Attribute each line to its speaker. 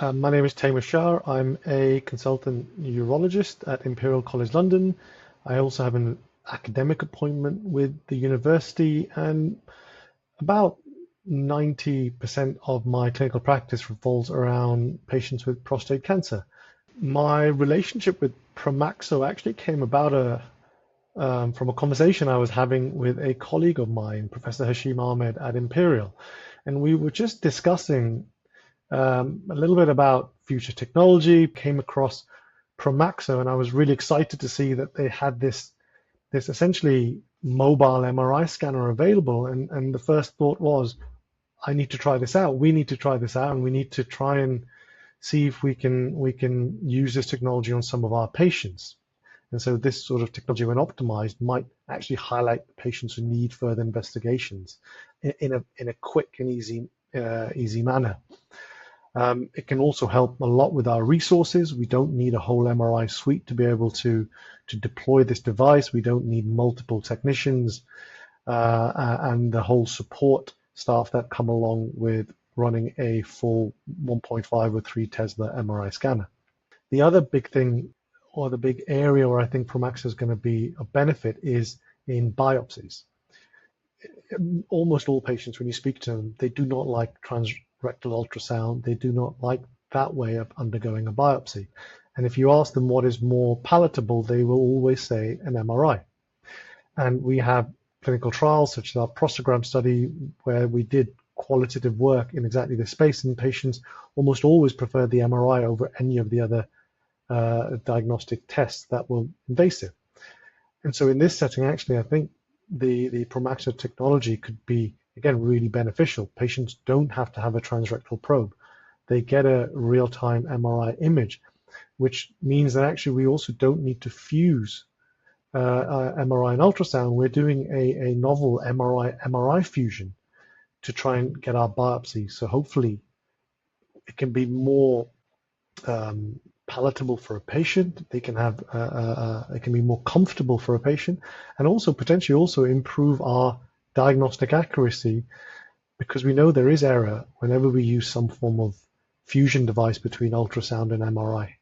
Speaker 1: My name is Taimur Shah. I'm a consultant urologist at Imperial College London. I also have an academic appointment with the university, and about 90% of my clinical practice revolves around patients with prostate cancer. My relationship with Promaxo actually came about from a conversation I was having with a colleague of mine, Professor Hashim Ahmed at Imperial. And we were just discussing a little bit about future technology, came across Promaxo, and I was really excited to see that they had this essentially mobile MRI scanner available. And the first thought was, I need to try this out. We need to try this out, and we need to try and see if we can use this technology on some of our patients. And so this sort of technology, when optimized, might actually highlight the patients who need further investigations in a quick and easy manner. It can also help a lot with our resources. We don't need a whole MRI suite to be able to deploy this device. We don't need multiple technicians and the whole support staff that come along with running a full 1.5 or 3 Tesla MRI scanner. The other big thing, or the big area where I think Promaxo is going to be a benefit, is in biopsies. Almost all patients, when you speak to them, they do not like transrectal ultrasound. They do not like that way of undergoing a biopsy. And if you ask them what is more palatable, they will always say an MRI. And we have clinical trials such as our prostagram study, where we did qualitative work in exactly this space, and patients almost always prefer the MRI over any of the other diagnostic tests that were invasive. And so in this setting, actually, I think the Promaxo technology could be, again, really beneficial. Patients don't have to have a transrectal probe. They get a real-time MRI image, which means that actually we also don't need to fuse MRI and ultrasound. We're doing a novel MRI fusion to try and get our biopsy. So hopefully it can be more palatable for a patient. They can have it can be more comfortable for a patient, and also potentially also improve our diagnostic accuracy, because we know there is error whenever we use some form of fusion device between ultrasound and MRI.